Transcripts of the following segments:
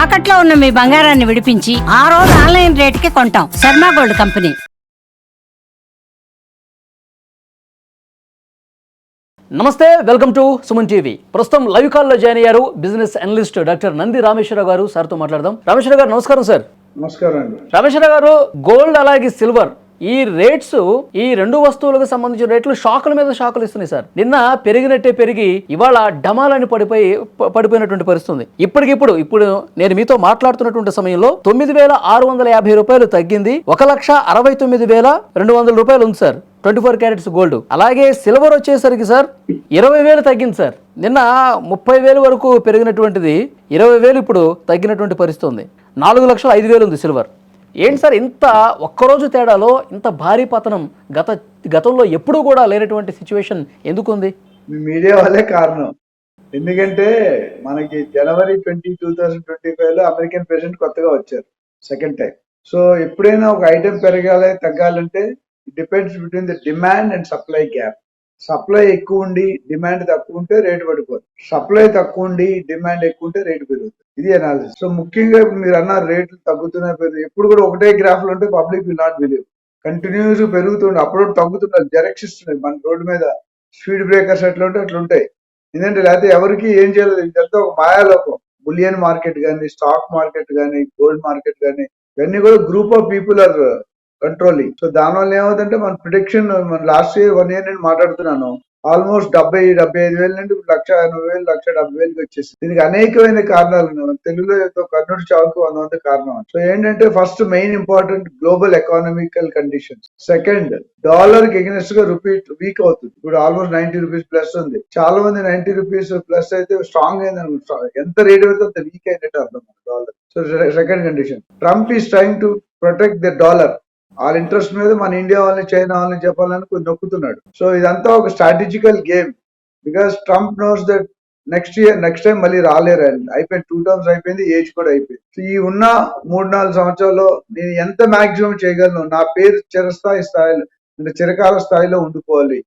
తాకట్లో ఉన్న మీ బంగారాన్ని విడిపించి ఆ రోజు ఆన్లైన్ రేటుకి కొంటాం. Sharma gold company. నమస్తే, వెల్కమ్ టు సుమన్ టీవీ. ప్రస్తుతం లైవ్ కాల్లో జాయిన్ అయ్యారు business analyst doctor Nandi Rameshwar Rao గారు. సార్తో మాట్లాడదాం. రామేశ్వర గారు నమస్కారం సార్. నమస్కారం అండి. రామేశ్వర గారు, గోల్డ్ అలాగే సిల్వర్ ఈ రేట్స్, ఈ రెండు వస్తువులకు సంబంధించిన రేట్లు షాకుల మీద షాకులు ఇస్తున్నాయి సార్. నిన్న పెరిగినట్టే పెరిగి ఇవాళ డమాలని పడిపోయినటువంటి పరిస్థితుంది. ఇప్పుడు నేను మీతో మాట్లాడుతున్నటువంటి సమయంలో 9,650 రూపాయలు తగ్గింది. 1,69,200 రూపాయలు ఉంది సార్ 24 క్యారెట్స్ గోల్డ్. అలాగే సిల్వర్ వచ్చేసరికి సార్ 20,000 తగ్గింది సార్. నిన్న 30,000 వరకు పెరిగినటువంటిది 20,000 ఇప్పుడు తగ్గినటువంటి పరిస్థితి ఉంది. 4,05,000 ఉంది సిల్వర్. ఏంటి సార్ ఇంత ఒక్కరోజు తేడాలో ఇంత భారీ పతనం? గతంలో ఎప్పుడూ కూడా లేనటువంటి సిచ్యువేషన్ ఎందుకుంది? మీడియా వాళ్ళే కారణం. ఎందుకంటే మనకి జనవరి 2025లో అమెరికన్ ప్రెసిడెంట్ కొత్తగా వచ్చారు, సెకండ్ టైం. సో ఎప్పుడైనా ఒక ఐటెం పెరగాలి తగ్గాలంటే it depends between the demand and supply gap. Supply ఎక్కువ ఉండి డిమాండ్ తక్కువ ఉంటే రేటు పడిపోతుంది. సప్లై తక్కువ ఉండి డిమాండ్ ఎక్కువ ఉంటే రేటు పెరుగుతుంది. ఇది అనాలిసిస్. సో ముఖ్యంగా మీరు అన్న రేట్లు తగ్గుతున్నాయి, ఎప్పుడు కూడా ఒకటే గ్రాఫ్ లో ఉంటే public will not believe. Continuous పెరుగుతుండే, అప్పుడు తగ్గుతున్నారు, జెరెక్స్ ఇస్తున్నాయి. మన రోడ్డు మీద స్పీడ్ బ్రేకర్స్ ఎట్లా ఉంటే అట్లా ఉంటాయి. ఎందుకంటే లేకపోతే ఎవరికి ఏం చేయలేదు. ఇదంతా ఒక మాయాలోకం. బులియన్ మార్కెట్ కానీ, స్టాక్ మార్కెట్ కానీ, గోల్డ్ మార్కెట్ కానీ, ఇవన్నీ కూడా group of people are controlling. So దానివల్ల ఏమవుతుందంటే మన ప్రిడిక్షన్, మన లాస్ట్ ఇయర్ 1 year నేను మాట్లాడుతున్నాను, ఆల్మోస్ట్ 75,000 నుండి 1,80,000, 1,70,000 వచ్చేసి. దీనికి అనేకమైన కారణాలు ఉన్నాయి. తెలుగులో కర్ణుడి చావుకు 100 కారణం. సో ఏంటంటే first main important global economical conditions. Second, dollar కి ఎగనెస్ట్ గా రూపీ వీక్ అవుతుంది. ఇప్పుడు ఆల్మోస్ట్ 90 రూపీస్ ప్లస్ ఉంది. చాలా మంది 90 రూపీస్ ప్లస్ అయితే స్ట్రాంగ్ అయింది అనుకుంటారు. ఎంత రేట్ అయితే అంత వీక్ అయినట్టు అర్థం dollar. So second condition, Trump is trying to protect the dollar. వాళ్ళ ఇంట్రెస్ట్ మీద మన ఇండియా వాళ్ళని, చైనా వాళ్ళని చెప్పాలని కొంచెం నొక్కుతున్నాడు. సో ఇదంతా ఒక strategical game. Because Trump knows that next time మళ్ళీ రాలేరు. అయిపోయింది, 2 terms అయిపోయింది, ఏజ్ కూడా అయిపోయింది. సో ఈ ఉన్న 3-4 సంవత్సరాల్లో నేను ఎంత మాక్సిమం చేయగలను, నా పేరు చిరస్థాయి స్థాయిలో అంటే చిరకాల స్థాయిలో ఉండిపోవాలి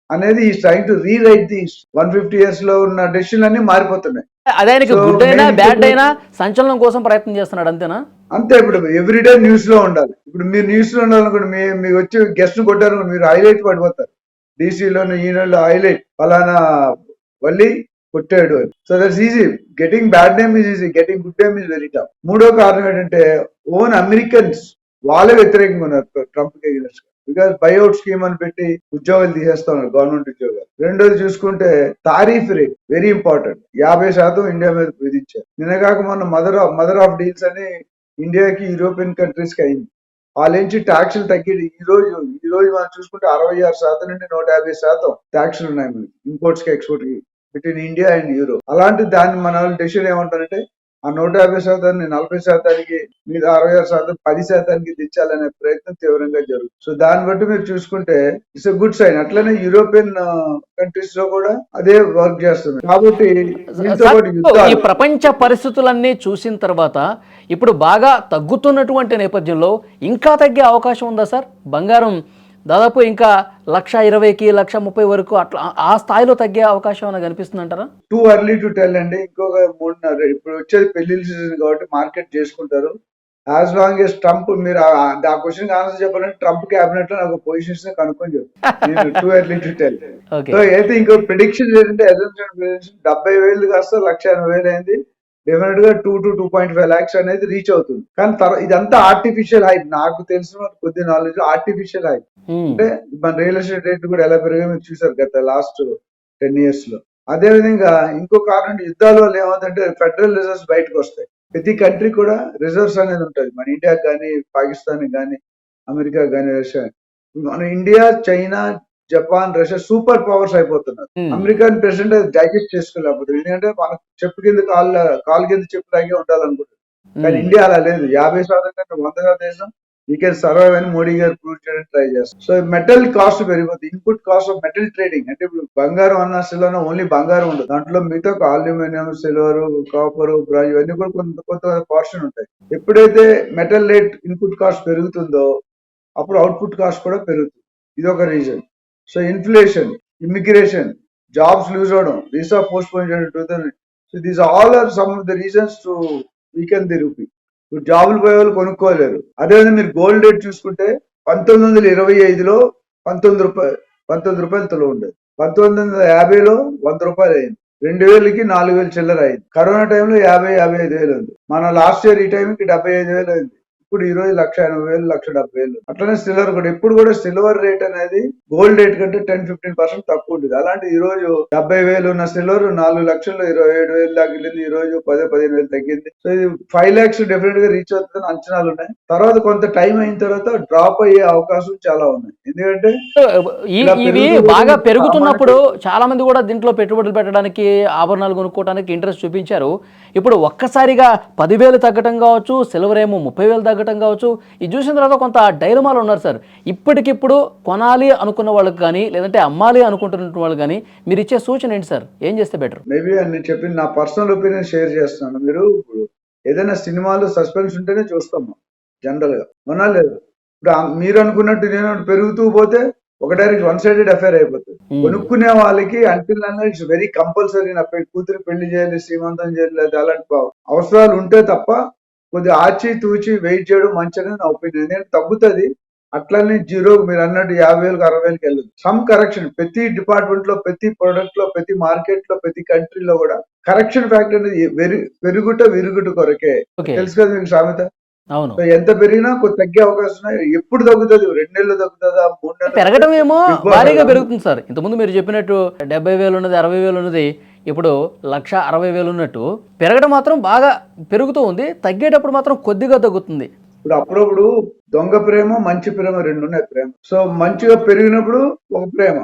అనేది ఈ trying to rewrite the 150 years లో ఉన్న డెసిషన్ అన్ని మారిపోతున్నాయి. అదే గుడ్ అయినా బ్యాడ్ అయినా సంచలనం కోసం ప్రయత్నం చేస్తున్నాడు, అంతేనా? అంతే. ఇప్పుడు ఎవ్రీడే న్యూస్ లో ఉండాలి. ఇప్పుడు మీరు న్యూస్ లో ఉండాలనుకోండి, మీకు వచ్చి గెస్ట్ కొట్టారు, మీరు హైలైట్ పడిపోతారు. డీసీలోను ఈనాడు హైలైట్ ఫలానా వల్లి కొట్టాడు అని. So that's easy. Getting bad name is easy, getting good name is very tough. మూడో కారణం ఏంటంటే ఓన్ అమెరికన్స్ వాళ్ళే వ్యతిరేకంగా ఉన్నారు ట్రంప్ కి ఎగనెస్ట్ గా. బికాస్ బైఅవుట్ స్కీమ్ అని పెట్టి ఉద్యోగాలు తీసేస్తా ఉన్నారు, గవర్నమెంట్ ఉద్యోగాలు. రెండోది చూసుకుంటే tariff rate very important. 50% India మీద విధించారు. నిన్నగాక మొన్న మదర్ ఆఫ్ డీల్స్ అని ఇండియాకి, యూరోపియన్ కంట్రీస్ కి అయింది. వాళ్ళ నుంచి ట్యాక్సులు తగ్గి ఈ రోజు మనం చూసుకుంటే 66% నుండి 150% ట్యాక్సులు ఉన్నాయి మనకి, ఇంపోర్ట్స్ కి ఎక్స్పోర్ట్ కి, బిట్వీన్ ఇండియా అండ్ యూరో. అలాంటి దాన్ని మన వాళ్ళు డెసిషన్ ఏమంటారంటే ఆ 150% 40%, మీద 66% 10% తెచ్చాలనే ప్రయత్నం తీవ్రంగా జరుగుతుంది. సో దాన్ని బట్టి మీరు చూసుకుంటే ఇట్స్ ఎ గుడ్ సైన్. అట్లనే యూరోపియన్ కంట్రీస్ లో కూడా అదే వర్క్ చేస్తుంది. కాబట్టి ఈ ప్రపంచ పరిస్థితులన్నీ చూసిన తర్వాత ఇప్పుడు బాగా తగ్గుతున్నటువంటి నేపథ్యంలో ఇంకా తగ్గే అవకాశం ఉందా సార్? బంగారం దాదాపు ఇంకా 1,20,000కి 1,30,000 వరకు అట్లా ఆ స్థాయిలో తగ్గే అవకాశం ఏమైనా కనిపిస్తుంది అంటారా? టూ ఎర్లీ టు టెల్ అండి. ఇంకొక 3.5 ఇప్పుడు వచ్చేది పెళ్లిళ్ళ సీజన్ కాబట్టి మార్కెట్ చేసుకుంటారు. యాజ్ లాంగ్ ఎస్ ట్రంప్, మీరు ఆ క్వశ్చన్ ఆన్సర్ చెప్పాలంటే ట్రంప్ క్యాబినెట్ లో నాకు పొజిషన్స్ కనుక్కొని చెప్తాను. Too early to tell. So అయితే ఇంకో ప్రిడిక్షన్ ఏంటంటే 70,000 కాస్త 1,80,000 అయింది. డెఫినెట్ గా 2 to 2.5 lakhs అనేది రీచ్ అవుతుంది. కానీ ఇదంతా ఆర్టిఫిషియల్ హైప్. నాకు తెలిసిన కొద్ది నాలెడ్జ్ ఆర్టిఫిషియల్ హైప్. అంటే మన రియల్ ఎస్టేట్ రేట్ కూడా ఎలా పెరిగా మీరు చూసారు గత లాస్ట్ 10 years లో. అదే విధంగా ఇంకో కారణం, యుద్ధాల వల్ల ఏమవుతుందంటే ఫెడరల్ రిజర్వ్స్ బయటకు వస్తాయి. ప్రతి కంట్రీ కూడా రిజర్వ్స్ అనేది ఉంటుంది. మన ఇండియాకి కానీ, పాకిస్తాన్ కానీ, అమెరికా కానీ, రష్యా. మన India, China, Japan, Russia super powers అయిపోతున్నారు. అమెరికన్ ప్రెసిడెంట్ డైజెస్ట్ చేసుకోలేకపోతుంది. ఎందుకంటే మనకు చెప్పు కింద కాలు కింద చెప్పు లాగే ఉండాలనుకుంటుంది. కానీ ఇండియా అలా లేదు. 50% కంటే 100 దేశం యూ కెన్ సర్వైవ్ అని మోడీ గారు ప్రూవ్ చేయడానికి ట్రై చేస్తారు. సో మెటల్ కాస్ట్ పెరిగిపోతుంది. Input cost of metal trading అంటే ఇప్పుడు బంగారం అన్న సిల్వర్ ఓన్లీ బంగారం ఉండదు. దాంట్లో మిగతా అల్యూమినియం, సిల్వర్, కాపర్, బ్రాంజ్ ఇవన్నీ కూడా కొంత పోర్షన్ ఉంటాయి. ఎప్పుడైతే మెటల్ రేట్ ఇన్పుట్ కాస్ట్ పెరుగుతుందో అప్పుడు అవుట్పుట్ కాస్ట్ కూడా పెరుగుతుంది. ఇది ఒక reason. So inflation, immigration, jobs lose అవడం, వీసా పోస్ట్ పోన్ చేయడం. So these all are some of the reasons to weaken the rupee. ఇప్పుడు జాబులు పోయే వాళ్ళు కొనుక్కోలేరు. అదేవిధంగా మీరు గోల్డ్ రేట్ చూసుకుంటే 1925లో 19 రూపాయలు తులం ఉండేది. 1950లో 100 రూపాయలు అయింది. 2000కి 4000 చిల్లర అయింది. కరోనా టైంలో 50,000-55,000 ఉంది. మన లాస్ట్ ఇయర్ ఈ టైంకి 75,000 అయింది. ఇప్పుడు ఈ రోజు 1,80,000 1,70,000. అట్లనే సిల్వర్ కూడా ఎప్పుడు కూడా సిల్వర్ రేట్ అనేది గోల్డ్ రేట్ కంటే 10-15% తక్కువ ఉంటుంది. అలాంటి ఈ రోజు 70,000 ఉన్న సిల్వర్ 4,27,000 దాకా వెళ్ళింది. ఈ రోజు 10-15,000 తగ్గింది. సో ఇది 5 lakhs డెఫినెట్ గా రీచ్ అవుతుందని అంచనాలు ఉన్నాయి. తర్వాత కొంత టైం అయిన తర్వాత డ్రాప్ అయ్యే అవకాశం చాలా ఉన్నాయి. ఎందుకంటే ఇవి బాగా పెరుగుతున్నప్పుడు చాలా మంది కూడా దీంట్లో పెట్టుబడులు పెట్టడానికి, ఆభరణాలు కొనుక్కోవడానికి ఇంట్రెస్ట్ చూపించారు. ఇప్పుడు ఒక్కసారిగా 10,000 తగ్గటం కావచ్చు, సిల్వర్ ఏమో 30,000 తగ్గటం కావచ్చు. ఇది చూసిన తర్వాత కొంత డైలమాలు ఉన్నారు సార్. ఇప్పటికిప్పుడు కొనాలి అనుకున్న వాళ్ళకి కానీ, లేదంటే అమ్మాలి అనుకుంటున్న వాళ్ళు కానీ మీరు ఇచ్చే సూచన ఏంటి సార్? ఏం చేస్తే బెటర్? మేబీ నేను చెప్పిన నా పర్సనల్ ఒపీనియన్ షేర్ చేస్తున్నాను. మీరు ఇప్పుడు ఏదైనా సినిమాలో సస్పెన్స్ ఉంటేనే చూస్తాము జనరల్ గా, అవునా లేదు? ఇప్పుడు మీరు అనుకున్నట్టు నేను పెరుగుతూ పోతే ఒక డైరెక్ట్ వన్ సైడెడ్ అఫేర్ అయిపోతుంది. కొనుక్కునే వాళ్ళకి అంటిల్ ఇట్స్ వెరీ కంపల్సరీ నా కూతురు పెళ్లి చేయాలి, శ్రీమంతం చేయాలి, అలాంటి అవసరాలు ఉంటే తప్ప కొద్దిగా ఆచి తూచి వెయిట్ చేయడం మంచిదని నా ఒపీనియన్. ఎందుకంటే తగ్గుతుంది. అట్లనే జీరో మీరు అన్నట్టు 50,000కి 60,000కి వెళ్ళదు. సమ్ కరెక్షన్ ప్రతి డిపార్ట్మెంట్ లో, ప్రతి ప్రొడక్ట్ లో, ప్రతి మార్కెట్ లో, ప్రతి కంట్రీలో కూడా కరెక్షన్ ఫ్యాక్టర్ అనేది పెరుగుట విరుగుట కొరకే. తెలుసు కదా మీకు సామెత. అవును. ఎంత పెరిగినా కొద్ది తగ్గే అవకాశం ఉన్నాయి. ఎప్పుడు తగ్గుతుంది? 2 నెలలు తగ్గుతుందా, 3 నెలలు? పెరగడం ఏమో భారీగా పెరుగుతుంది సార్. ఇంతకుముందు మీరు చెప్పినట్టు 70,000 ఉన్నది, 60,000 ఉన్నది, ఇప్పుడు 1,60,000 ఉన్నట్టు పెరగడం మాత్రం బాగా పెరుగుతూ ఉంది. తగ్గేటప్పుడు మాత్రం కొద్దిగా తగ్గుతుంది. ఇప్పుడు అప్పుడప్పుడు దొంగ ప్రేమ, మంచి ప్రేమ రెండు ఉన్నాయి ప్రేమ. సో మంచిగా పెరిగినప్పుడు ఒక ప్రేమ,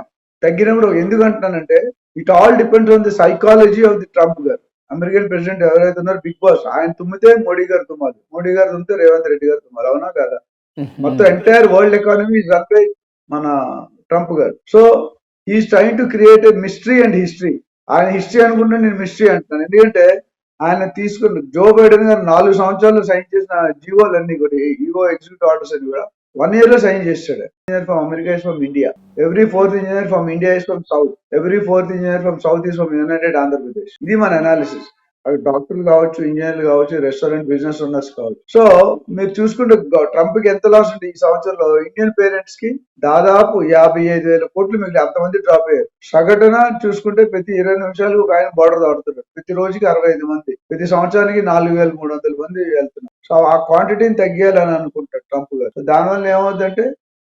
తగ్గినప్పుడు ఎందుకంటున్నానంటే it all depends on the psychology of the Trump గారు. అమెరికన్ ప్రెసిడెంట్ ఎవరైతే ఉన్నారో బిగ్ బాస్, ఆయన తుమ్మితే మోడీ గారు తుమ్మాలి, మోడీ గారు తుమ్మితే రేవంత్ రెడ్డి గారు తుమ్మాలి, అవునా కదా? మొత్తం entire world economy is run by మన ట్రంప్ గారు. So is trying to create a mystery and history. ఆయన హిస్టరీ అనుకుంటే నేను మిస్టరీ అంటున్నాను. ఎందుకంటే ఆయన తీసుకున్న జో బైడెన్ గారు 4 సంవత్సరాలు సైన్ చేసిన జీవోలన్నీ కూడా, ఈవో ఎగ్జిక్యూటివ్ ఆర్డర్స్ అన్ని కూడా 1 year లో సైన్ చేస్తాడు. Engineer from America is from India. Every 4th engineer from India is from south. Every 4th engineer from south is from United Andhra Pradesh. ఇది మన అనాలిసిస్. అవి డాక్టర్లు కావచ్చు, ఇంజనీర్లు కావచ్చు, రెస్టారెంట్ బిజినెస్ ఓనర్స్ కావచ్చు. సో మీరు చూసుకుంటే ట్రంప్ కి ఎంత లాస్ ఉంటుంది ఈ సంవత్సరంలో? ఇండియన్ పేరెంట్స్ కి దాదాపు 55,000 కోట్లు మిగిలి అంతమంది డ్రాప్ అయ్యారు. సగటున చూసుకుంటే ప్రతి 20 నిమిషాలకు ఒక ఆయన బార్డర్ దాడుతున్నారు. ప్రతి రోజుకి 65 మంది, ప్రతి సంవత్సరానికి 4,300 మంది వెళ్తున్నారు. సో ఆ క్వాంటిటీని తగ్గియాలని అనుకుంటారు ట్రంప్ గారు. దానివల్ల ఏమవుతుందంటే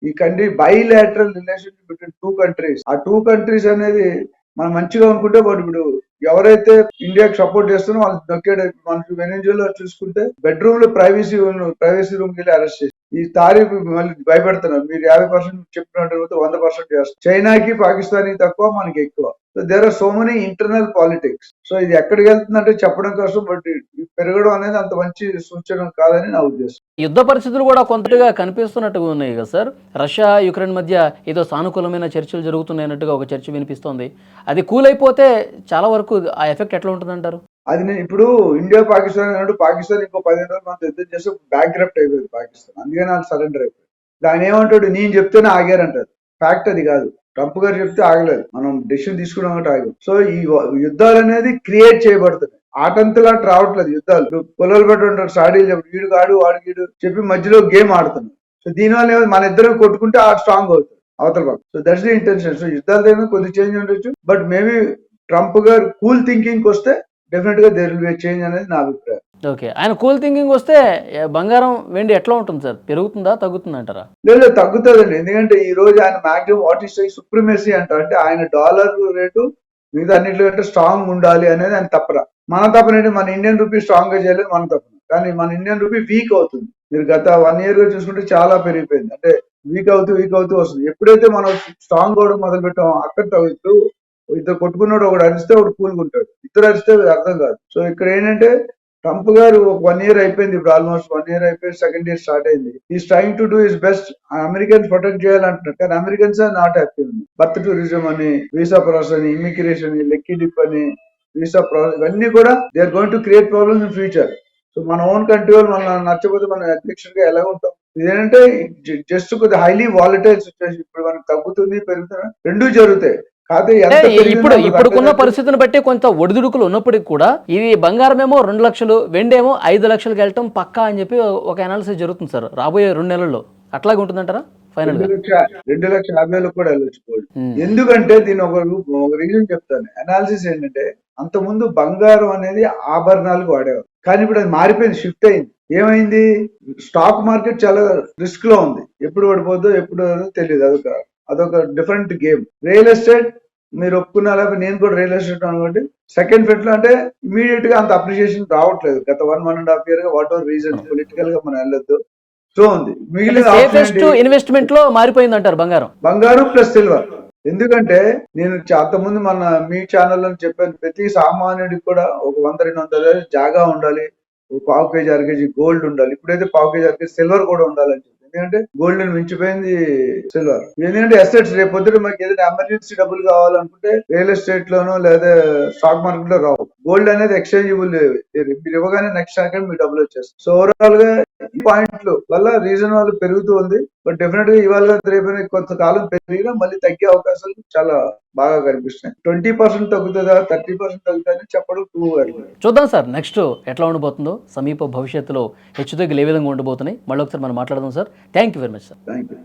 ఈ country bilateral relationship between 2 countries, ఆ 2 countries అనేది మనం మంచిగా అనుకుంటే వాడు ఇప్పుడు ఎవరైతే ఇండియాకి సపోర్ట్ చేస్తున్నా వాళ్ళు దొక్కేడు. మనకి వెనెజులా చూసుకుంటే బెడ్రూమ్ లో ప్రైవసీ రూమ్ కి వెళ్ళి అరెస్ట్ చేసి ఈ తారీఫ్ మళ్ళీ భయపెడుతున్నారు. మీరు 50% చెప్పినట్టు 100% చేస్తారు. చైనాకి పాకిస్తాన్ తక్కువ, మనకి ఎక్కువ. So there are so many internal politics. So ఇది ఎక్కడికి వెళ్తుందంటే చెప్పడం కోసం, బట్ పెరగడం అనేది అంత మంచి సూచన కాదని నా ఉద్దేశం. యుద్ధ పరిస్థితులు కూడా కొంతగా కనిపిస్తున్నట్టుగా ఉన్నాయి కదా సార్. రష్యా యుక్రెయిన్ మధ్య ఏదో సానుకూలమైన చర్చలు జరుగుతున్నాయన్నట్టుగా ఒక చర్చ వినిపిస్తోంది. అది కూల్ అయిపోతే చాలా వరకు ఆ ఎఫెక్ట్ ఎట్లా ఉంటుందంటారు? అది నేను ఇప్పుడు ఇండియా పాకిస్తాన్ అన్నట్టు పాకిస్తాన్ ఇంకో 15 రోజులు మనం యుద్ధం చేస్తే బ్యాక్ గ్రఫ్ట్ అయిపోయింది పాకిస్తాన్. అందుకని వాళ్ళు సరెండర్ అయిపోయింది. దాని ఏమంటాడు, నేను చెప్తేనే ఆగారంటారు. ఫ్యాక్ట్ అది కాదు. ట్రంప్ గారు చెప్తే ఆగలేదు, మనం డెసిషన్ తీసుకున్నాం కాబట్టి ఆగాం. సో ఈ యుద్ధాలు అనేది క్రియేట్ చేయబడుతున్నాయి. ఆటంతలా రావట్లేదు యుద్ధాలు. పొలాలు పెట్టుంటారు సాడీలు చెప్పి, వీడు కాడు వాడు గీడు చెప్పి మధ్యలో గేమ్ ఆడుతున్నాం. సో దీనివల్ల మన ఇద్దరం కొట్టుకుంటే ఆ స్ట్రాంగ్ అవుతుంది అవతల పక్క. So that's the intention. So యుద్ధాలు దగ్గర కొద్ది చేంజ్ ఉండొచ్చు, బట్ మేబీ ట్రంప్ గారు కూల్ థింకింగ్ వస్తే డెఫినెట్ గా దేర్ విల్ బి చేంజ్ అనేది నా అభిప్రాయం. ఓకే, ఆయన కూల్ థింకింగ్ వస్తే బంగారం వెండి ఎట్లా ఉంటుంది సార్? పెరుగుతుందా తగ్గుతుందా అంటారా? లేదు తగ్గుతుందండి. ఎందుకంటే ఈ రోజు ఆయన మాక్సిమం వాట్ ఈస్ సుప్రిమసీ అంటారు. అంటే ఆయన డాలర్ రేటు మిగతా అన్నింటి కంటే స్ట్రాంగ్ ఉండాలి అనేది ఆయన తప్పరా. మన తప్పనంటే మన ఇండియన్ రూపీ స్ట్రాంగ్ గా చేయలేదు మన తప్పన, కానీ మన ఇండియన్ రూపీ వీక్ అవుతుంది. మీరు గత 1 year గా చూసుకుంటే చాలా పెరిగిపోయింది. అంటే వీక్ అవుతూ వస్తుంది. ఎప్పుడైతే మనం స్ట్రాంగ్ అవడం మొదలు పెట్టామో అక్కడ తగ్గుతూ ఇద్దరు కొట్టుకున్నాడు, ఒకడు అరిస్తే ఒకడు కూలుకుంటాడు, ఇద్దరు అరిస్తే అర్థం కాదు. సో ఇక్కడ ఏంటంటే ట్రంప్ గారు 1 year అయిపోయింది. ఇప్పుడు ఆల్మోస్ట్ 1 year అయిపోయి 2nd year స్టార్ట్ అయింది. Is trying to do is best. Americans protect చేయాలంటున్నారు, కానీ అమెరికన్స్ ఆర్ నాట్ హ్యాపీ ఉంది. బర్త్ టూరిజం అని, వీసా ప్రాసెస్ అని, ఇమిగ్రేషన్ అని, లెక్కీ డిప్ అని, వీసా ప్రాసెస్ ఇవన్నీ కూడా they are going to create problems in future. So మన ఓన్ కంట్రీ వాళ్ళు మన నచ్చకపోతే మనం అధ్యక్షుడిగా ఎలా ఉంటాం? ఇదేంటంటే జస్ట్ కొద్దిగా హైలీ వాలటైల్ సిచ్యువేషన్. ఇప్పుడు మనకి తగ్గుతుంది పెరుగుతుంది రెండూ జరుగుతాయి, కాకపోతే ఎంత అంటే పెరిగిందో ఇప్పుడు అంత ఇప్పుడున్న తగ్గట్టు పరిస్థితిని బట్టి కొంత ఒడిదుడుకులు ఉన్నప్పటికీ కూడా ఇది బంగారం ఏమో 2 లక్షలు, వెండి ఏమో 5 లక్షలకి వెళ్ళటం పక్కా అని చెప్పి ఒక అనాలిసిస్ జరుగుతుంది సార్ రాబోయే 2 నెలల్లో. అట్లాగే ఉంటుందంటారా ఫైనల్ గా? 2,50,000 కూడా వెళ్ళొచ్చు గోల్డ్. ఉమ్. ఎందుకంటే దీని ఒక రీజన్ చెప్తాను. అనాలిసిస్ ఏంటంటే అంతకుముందు బంగారం అనేది ఆభరణాలకు వాడేవారు, కానీ ఇప్పుడు అది మారిపోయింది, షిఫ్ట్ అయింది. ఏమైంది, స్టాక్ మార్కెట్ చాలా రిస్క్ లో ఉంది, ఎప్పుడు పడిపోద్దో ఎప్పుడు తెలియదు, అదొక డిఫరెంట్ గేమ్. రియల్ ఎస్టేట్ మీరు ఒప్పుకున్నా లేకపోతే నేను కూడా రియల్ ఎస్టేట్ అనుకోండి, సెకండ్ ఫెట్ లో అంటే ఇమీడియట్ గా అంత అప్రిషియేషన్ రావట్లేదు. గత 1.5 year గా వాట్ ఎవర్ రీజన్, పొలిటికల్ గా మనం వెళ్ళొద్దు, సో ఉంది. మిగిలిన ఆప్షన్ సేఫెస్ట్ ఏంటి? ఇన్వెస్ట్మెంట్ లో మారిపోయింది అంటారు బంగారం. బంగారు ప్లస్ సిల్వర్. ఎందుకంటే నేను అంతకుముందు మన మీ ఛానల్లో చెప్పాను, ప్రతి సామాన్యుడికి కూడా ఒక 100-200 జాగా ఉండాలి, ఒక పావు కేజీ 1 kg గోల్డ్ ఉండాలి. ఇప్పుడైతే పావు కేజీ 1 kg సిల్వర్ కూడా ఉండాలని చెప్పి, ఎందుకంటే గోల్డ్ ని మించిపోయింది సిల్వర్. ఎందుకంటే అసెట్స్ రేపు పొద్దున మనకి ఏదైనా ఎమర్జెన్సీ డబ్బులు కావాలనుకుంటే రియల్ ఎస్టేట్ లోనో లేదా స్టాక్ మార్కెట్ లో రావు. గోల్డ్ అనేది ఎక్స్చేంజబుల్, మీరు ఇవ్వగానే నెక్స్ట్ సెకండ్ మీ డబ్బులు వచ్చేస్తాయి. సో ఓవరాల్ గా ఈ పాయింట్లు వల్ల రీజన్ వాళ్ళు పెరుగుతూ ఉంది. బట్ డెఫినెట్ గా ఇవాళ రేపు కొంతకాలం పెరిగినా మళ్ళీ తగ్గే అవకాశాలు చాలా బాగా కనిపిస్తున్నాయి. 20% తగ్గుతుందా, 30% తగ్గుతుందని చెప్పడం టూ ఎర్లీ. చూద్దాం సార్ నెక్స్ట్ ఎట్లా ఉండబోతుందో, సమీప భవిష్యత్తులో హెచ్చుతగ్గులు ఏ విధంగా ఉండబోతున్నాయి మళ్ళీ ఒకసారి మనం మాట్లాడదాం sir. Thank you very much sir. Thank you.